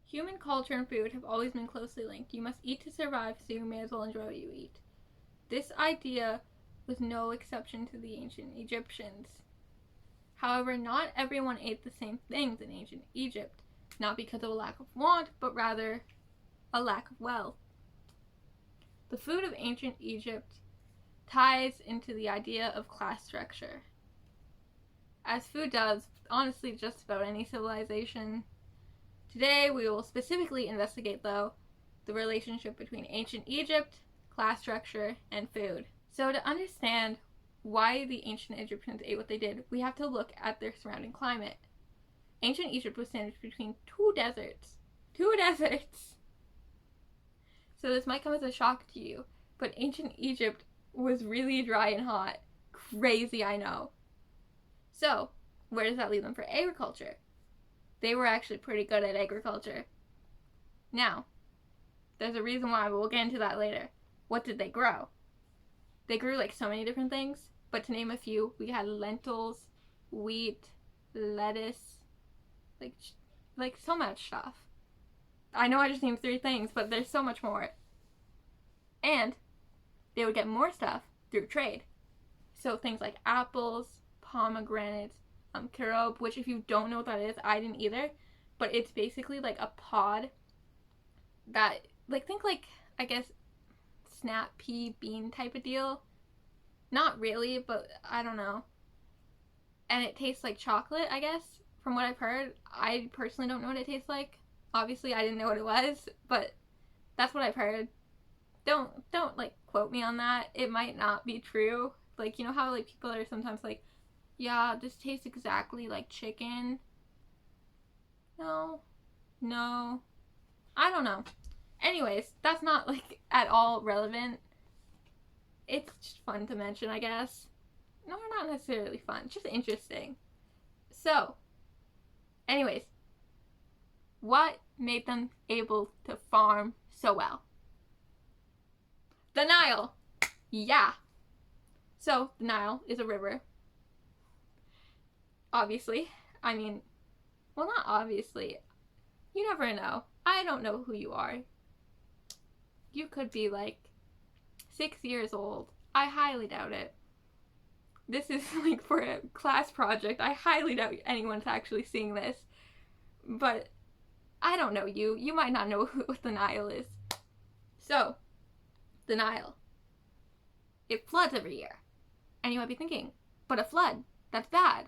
Human culture and food have always been closely linked. You must eat to survive, so you may as well enjoy what you eat. This idea was no exception to the ancient Egyptians. However, not everyone ate the same things in ancient Egypt, not because of a lack of want, but rather a lack of wealth. The food of ancient Egypt ties into the idea of class structure. As food does, honestly, just about any civilization. Today, we will specifically investigate, though, the relationship between ancient Egypt, class structure, and food. So to understand why the ancient Egyptians ate what they did, we have to look at their surrounding climate. Ancient Egypt was sandwiched between two deserts. Two deserts! So this might come as a shock to you, but ancient Egypt was really dry and hot. Crazy, I know. So, where does that leave them for agriculture? They were actually pretty good at agriculture. Now, there's a reason why, but we'll get into that later. What did they grow? They grew like so many different things, but to name a few, we had lentils, wheat, lettuce, like so much stuff. I know I just named 3 things, but there's so much more. And they would get more stuff through trade. So things like apples, pomegranates, carob, which if you don't know what that is, I didn't either, but it's basically like a pod that, like, think like, I guess, snap pea bean type of deal. Not really, but I don't know. And it tastes like chocolate, I guess, from what I've heard. I personally don't know what it tastes like. Obviously, I didn't know what it was, but that's what I've heard. Don't like quote me on that. It might not be true. Like, you know how like people are sometimes like, yeah, this tastes exactly like chicken. No. I don't know. Anyways, that's not like at all relevant. It's just fun to mention, I guess. No, not necessarily fun, just interesting. So, anyways, what made them able to farm so well? The Nile. Yeah. So, the Nile is a river. Obviously. I mean, well, not obviously. You never know. I don't know who you are. You could be like 6 years old. I highly doubt it. This is like for a class project. I highly doubt anyone's actually seeing this. But I don't know you. You might not know what the Nile is. So, the Nile. It floods every year. And you might be thinking, but a flood, that's bad.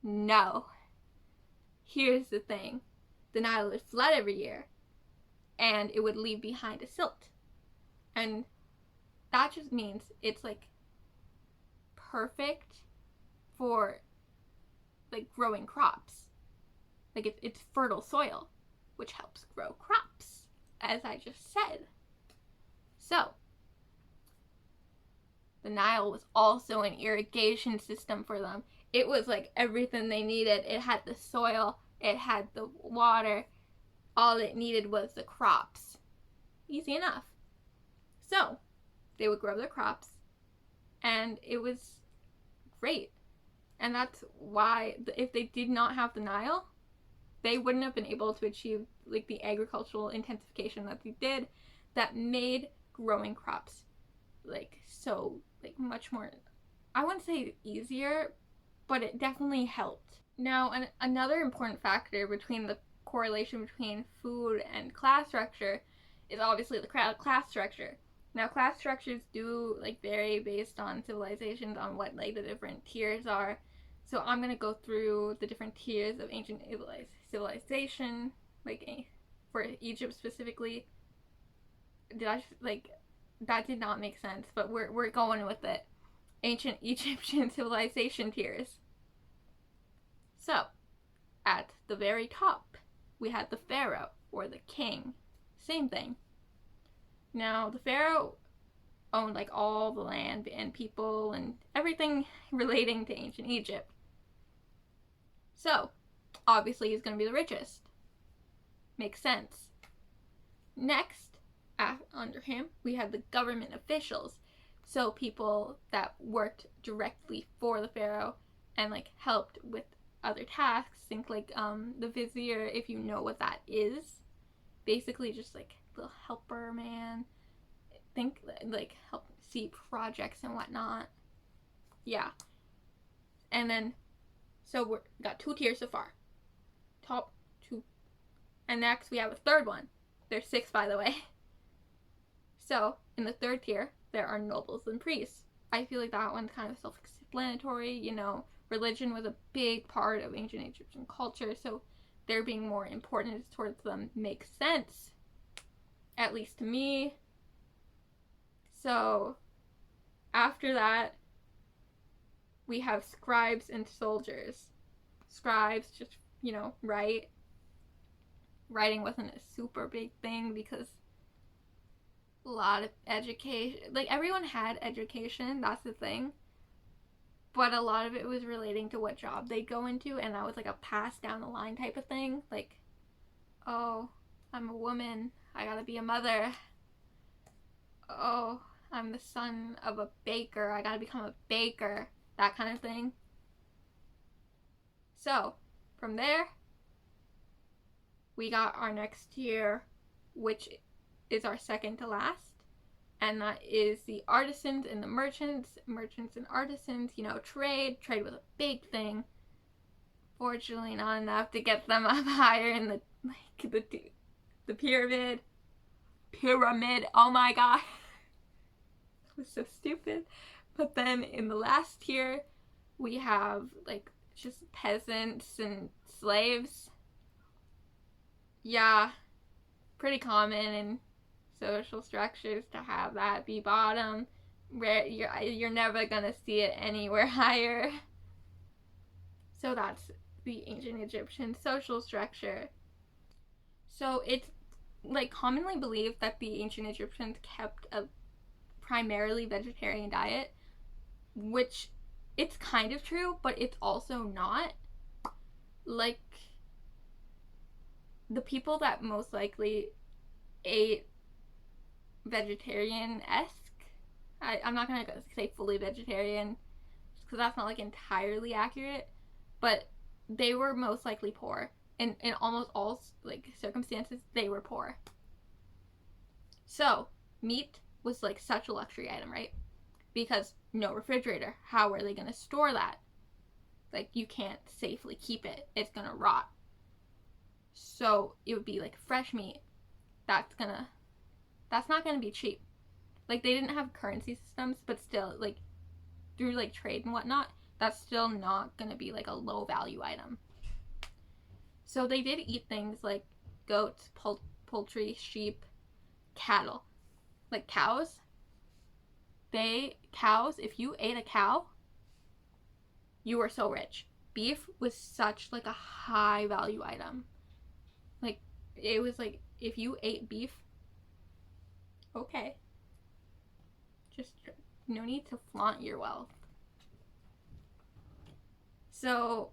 No. Here's the thing. The Nile would flood every year, and it would leave behind a silt. And that just means it's like perfect for like growing crops. Like it's fertile soil, which helps grow crops, as I just said. So, the Nile was also an irrigation system for them. It was like everything they needed. It had the soil, it had the water. All it needed was the crops. Easy enough. So, they would grow their crops, and it was great. And that's why, if they did not have the Nile, they wouldn't have been able to achieve like the agricultural intensification that they did, that made growing crops like so like much more, I wouldn't say easier, but it definitely helped. Now, another important factor between the correlation between food and class structure is obviously the class structure. Now, class structures do like vary based on civilizations, on what like the different tiers are. So I'm gonna go through the different tiers of ancient civilization, like for Egypt specifically. Did I like that did not make sense, but we're going with it. Ancient Egyptian civilization tiers. So, at the very top, we had the pharaoh or the king. Same thing. Now, the pharaoh owned like all the land and people and everything relating to ancient Egypt. So, obviously he's going to be the richest. Makes sense. Next, under him, we had the government officials. So people that worked directly for the pharaoh and like helped with other tasks. Think like the vizier, if you know what that is. Basically just like the helper man. Think like help see projects and whatnot. Yeah. And then, so we got 2 tiers so far. Top 2. And next we have a third one. There's 6, by the way. So, in the 3rd tier, there are nobles and priests. I feel like that one's kind of self-explanatory. You know, religion was a big part of ancient Egyptian culture, so there being more importance towards them makes sense. At least to me. So, after that, we have scribes and soldiers. Scribes just, you know, write. Writing wasn't a super big thing because a lot of education, like everyone had education, that's the thing, but a lot of it was relating to what job they'd go into, and that was like a pass down the line type of thing. Like, oh, I'm a woman, I gotta be a mother. Oh, I'm the son of a baker, I gotta become a baker. That kind of thing. So, from there, we got our next tier, which is our second to last, and that is the artisans and the merchants. Merchants and artisans, you know, trade was a big thing. Fortunately, not enough to get them up higher in the pyramid. Oh my god, that was so stupid. But then in the last tier, we have like just peasants and slaves. Yeah, pretty common in social structures to have that be bottom. Where you're never gonna see it anywhere higher. So that's the ancient Egyptian social structure. So it's like commonly believed that the ancient Egyptians kept a primarily vegetarian diet, which it's kind of true, but it's also not. Like, the people that most likely ate vegetarian-esque, I'm not gonna say fully vegetarian because that's not like entirely accurate, but they were most likely poor. In almost all like circumstances, they were poor. So meat was like such a luxury item, right? Because no refrigerator. How are they gonna store that? Like, you can't safely keep it. It's gonna rot. So it would be like fresh meat. That's not gonna be cheap. Like, they didn't have currency systems, but still, like, through like trade and whatnot, that's still not gonna be like a low value item. So they did eat things like goats, poultry, sheep, cattle. Like cows, if you ate a cow, you were so rich. Beef was such like a high value item. Like, it was like, if you ate beef, okay, just no need to flaunt your wealth. So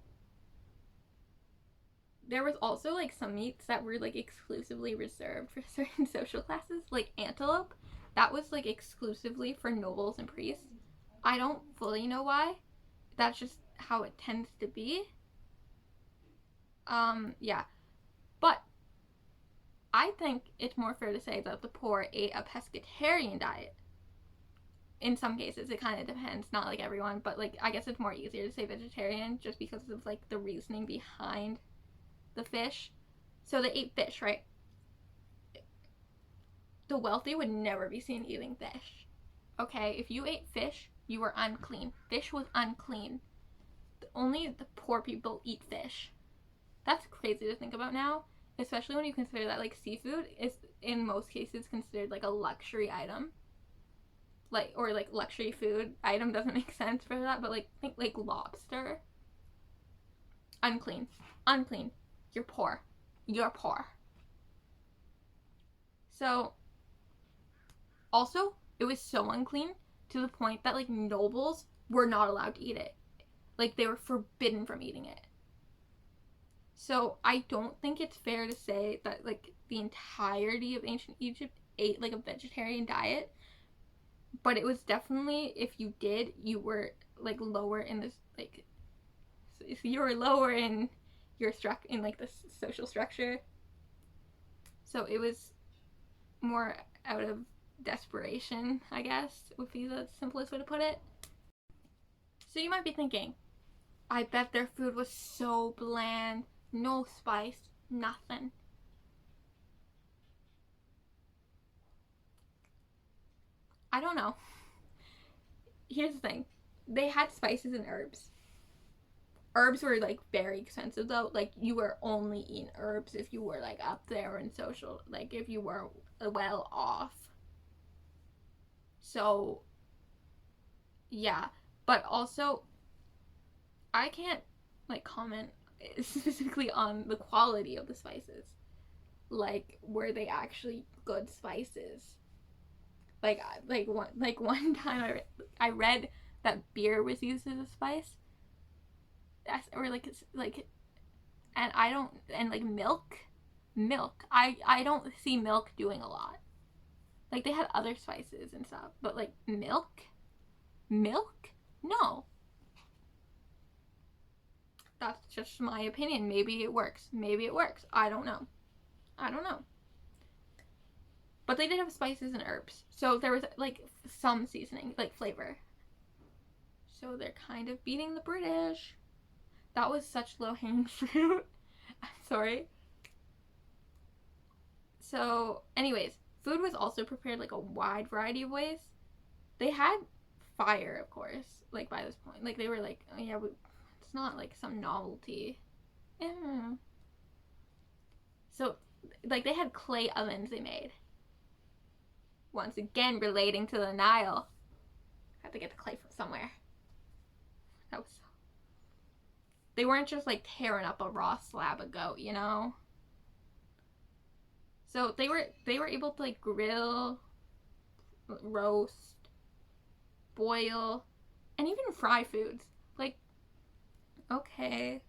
there was also like some meats that were like exclusively reserved for certain social classes, like antelope. That was like exclusively for nobles and priests. I don't fully know why. That's just how it tends to be. Yeah. But I think it's more fair to say that the poor ate a pescatarian diet. In some cases, it kind of depends. Not like everyone, but like, I guess it's more easier to say vegetarian just because of like the reasoning behind the fish. So they ate fish, right? The wealthy would never be seen eating fish. Okay, if you ate fish, you were unclean. Fish was unclean. Only the poor people eat fish. That's crazy to think about now, especially when you consider that like seafood is in most cases considered like a luxury item. Like, or like luxury food item doesn't make sense for that, but like think like lobster. Unclean. You're poor. So, also, it was so unclean to the point that like nobles were not allowed to eat it. Like, they were forbidden from eating it. So I don't think it's fair to say that like the entirety of ancient Egypt ate like a vegetarian diet, but it was definitely, if you did, you were like lower in this like you're lower in your in like the social structure. So it was more out of desperation, I guess, would be the simplest way to put it. So you might be thinking, I bet their food was so bland, no spice, nothing. I don't know. Here's the thing. They had spices and herbs. Herbs were like very expensive though. Like you were only eating herbs if you were like up there in social, like if you were well off. So yeah, but also I can't like comment specifically on the quality of the spices. Like were they actually good spices? One time I read that beer was used as a spice. Or and I don't, and like milk I don't see milk doing a lot. Like they had other spices and stuff, but like milk, no. That's just my opinion. Maybe it works, I don't know. But they did have spices and herbs, so there was like some seasoning, like flavor. So they're kind of beating the British. That was such low-hanging fruit. I'm sorry. So, anyways, food was also prepared like a wide variety of ways. They had fire, of course, like by this point. Like they were like, oh yeah, it's not like some novelty. Yeah. So, like they had clay ovens they made. Once again, relating to the Nile. I had to get the clay from somewhere. That was so. They weren't just like tearing up a raw slab of goat, you know? So they were able to like grill, roast, boil, and even fry foods. Like, okay,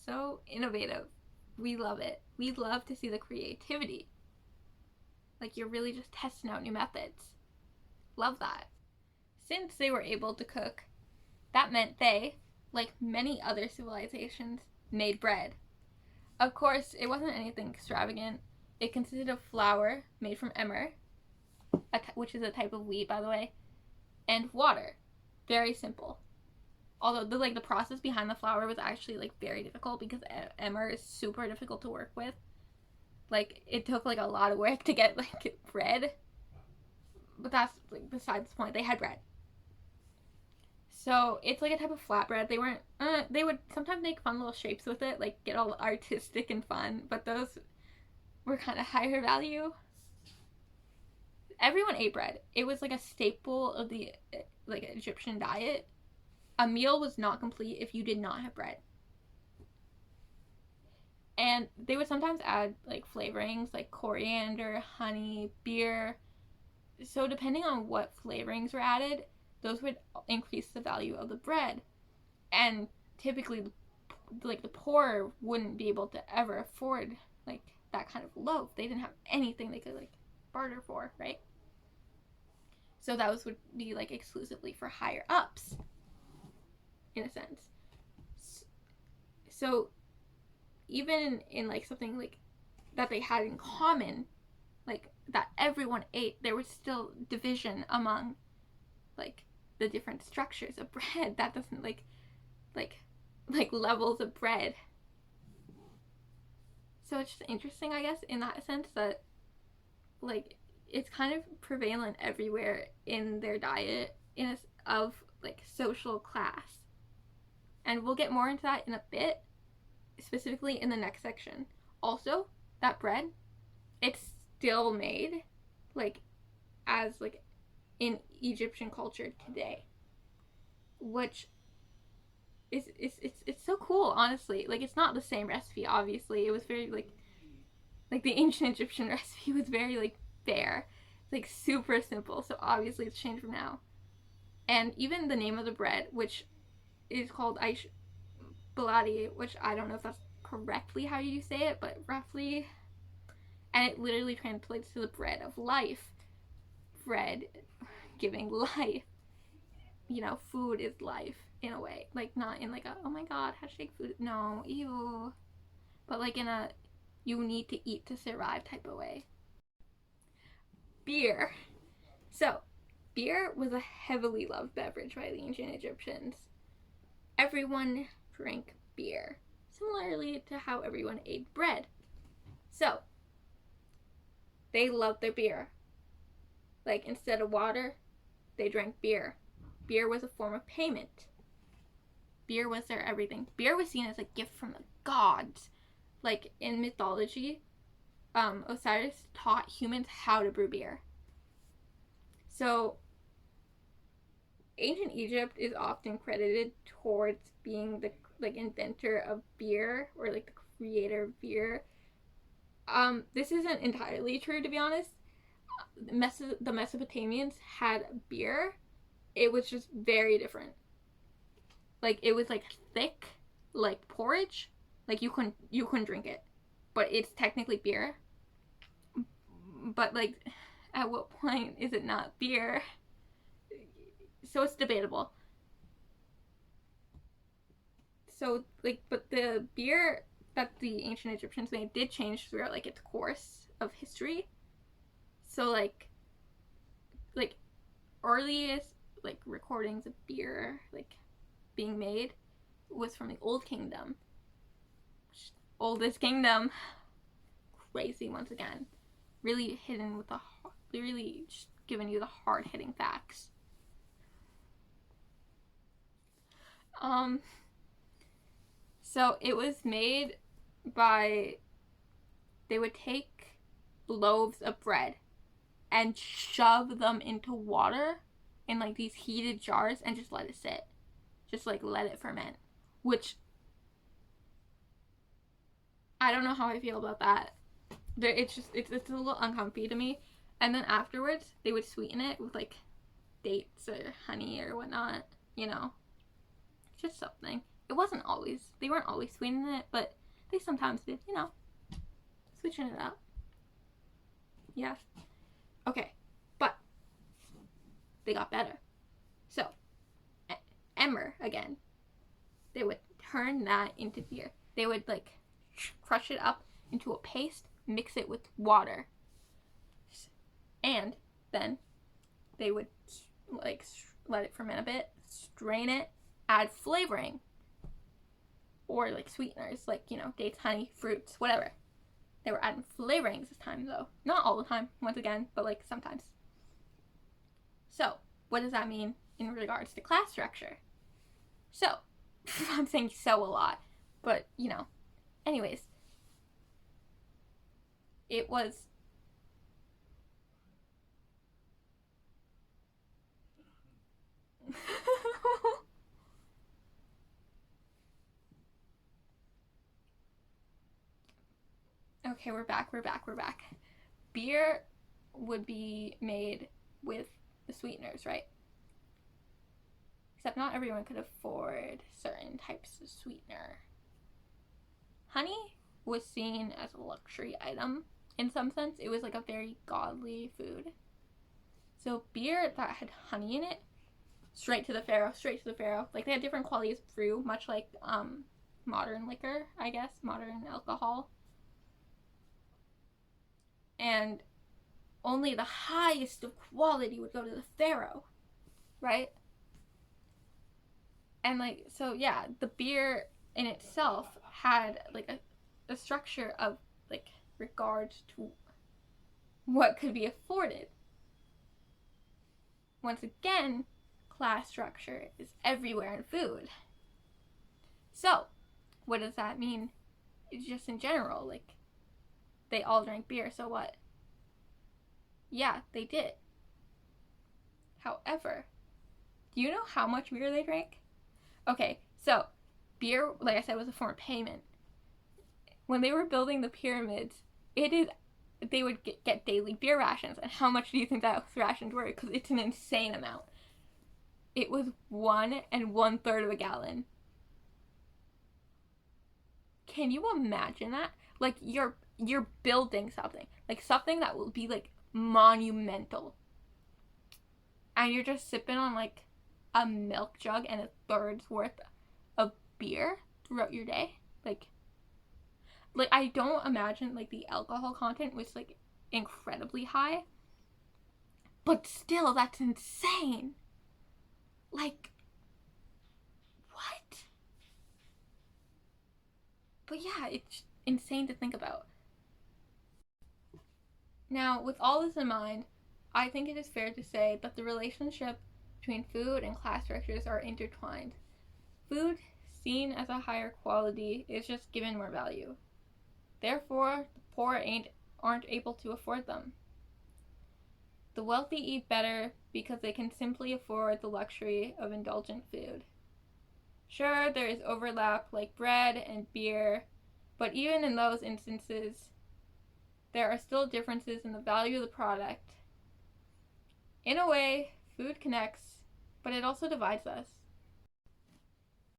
so innovative. We love it. We love to see the creativity. Like you're really just testing out new methods. Love that. Since they were able to cook, that meant they, like many other civilizations, made bread. Of course, it wasn't anything extravagant. It consisted of flour made from emmer, which is a type of wheat, by the way, and water. Very simple. Although the process behind the flour was actually like very difficult because emmer is super difficult to work with. Like it took like a lot of work to get like bread. But that's like besides the point. They had bread. So it's like a type of flatbread. They weren't. They would sometimes make fun little shapes with it, like get all artistic and fun. But those were kind of higher value. Everyone ate bread. It was like a staple of the like Egyptian diet. A meal was not complete if you did not have bread. And they would sometimes add like flavorings like coriander, honey, beer. So depending on what flavorings were added, those would increase the value of the bread. And typically like the poor wouldn't be able to ever afford like that kind of loaf. They didn't have anything they could like barter for, right? So those would be like exclusively for higher ups in a sense. So even in like something like that they had in common, like that everyone ate, there was still division among like the different structures of bread. That doesn't like levels of bread. So it's just interesting, I guess, in that sense that like it's kind of prevalent everywhere in their diet of like social class. And we'll get more into that in a bit, specifically in the next section. Also, that bread, it's still made like as like in Egyptian culture today, which is it's so cool, honestly. Like it's not the same recipe, obviously. It was very like the ancient Egyptian recipe was very like bare, like super simple. So obviously it's changed from now. And even the name of the bread, which is called Aish Baladi, which I don't know if that's correctly how you say it, but roughly. And it literally translates to the bread of life. Bread giving life. You know, food is life. in a way. Like, not in like a, oh my god, hashtag food. No, ew. But like in a, you need to eat to survive type of way. Beer. So, beer was a heavily loved beverage by the ancient Egyptians. Everyone drank beer, similarly to how everyone ate bread. So, they loved their beer. Like, instead of water, they drank beer. Beer was a form of payment. Beer was their everything. Beer was seen as a gift from the gods. Like, in mythology, Osiris taught humans how to brew beer. So, ancient Egypt is often credited towards being the like inventor of beer, or like the creator of beer. This isn't entirely true, to be honest. The Mesopotamians had beer. It was just very different. Like, it was like thick, like porridge. Like, you couldn't drink it, but it's technically beer. But like, at what point is it not beer? So it's debatable. So like, but the beer that the ancient Egyptians made did change throughout like its course of history. So like earliest like recordings of beer like being made was from the Old Kingdom. Oldest kingdom. Crazy once again. Really hidden with the, really just giving you the hard hitting facts. So it was made by, they would take loaves of bread and shove them into water in like these heated jars and just let it sit. Just like let it ferment. Which, I don't know how I feel about that. It's a little uncomfy to me. And then afterwards, they would sweeten it with like dates or honey or whatnot, you know. Just something. It wasn't always, they weren't always sweetening it, but they sometimes did, you know. Switching it up. Yeah. Okay. But they got better. So, emmer again. They would turn that into beer. They would like crush it up into a paste, mix it with water, and then they would like let it ferment a bit, strain it, add flavoring, or like sweeteners, like, you know, dates, honey, fruits, whatever. They were adding flavorings this time though. Not all the time, once again, but like sometimes. So, what does that mean in regards to class structure? So, I'm saying so a lot, but you know. Anyways, it was okay, we're back. Beer would be made with the sweeteners, right? Except not everyone could afford certain types of sweetener. Honey was seen as a luxury item in some sense. It was like a very godly food. So beer that had honey in it, straight to the pharaoh. Like, they had different qualities of brew, much like modern liquor, I guess, modern alcohol. And only the highest of quality would go to the pharaoh, right? And like, so yeah, the beer in itself had like a structure of like regard to what could be afforded. Once again, class structure is everywhere in food. So, what does that mean? It's just in general, like, they all drank beer, so what? Yeah, they did. However, do you know how much beer they drank? Okay, so beer, like I said, was a form of payment. When they were building the pyramids, they would get daily beer rations. And how much do you think those rations were? Because it's an insane amount. It was 1 1/3 of a gallon. Can you imagine that? Like, you're building something. Like, something that will be, like, monumental. And you're just sipping on, like, a milk jug and a third's worth of beer throughout your day. Like I don't imagine like the alcohol content was like incredibly high, but still that's insane. Like what? But yeah, it's insane to think about. Now, with all this in mind, I think it is fair to say that the relationship between food and class structures are intertwined. Food, seen as a higher quality, is just given more value. Therefore, the poor aren't able to afford them. The wealthy eat better because they can simply afford the luxury of indulgent food. Sure, there is overlap like bread and beer, but even in those instances, there are still differences in the value of the product. In a way, food connects, but it also divides us.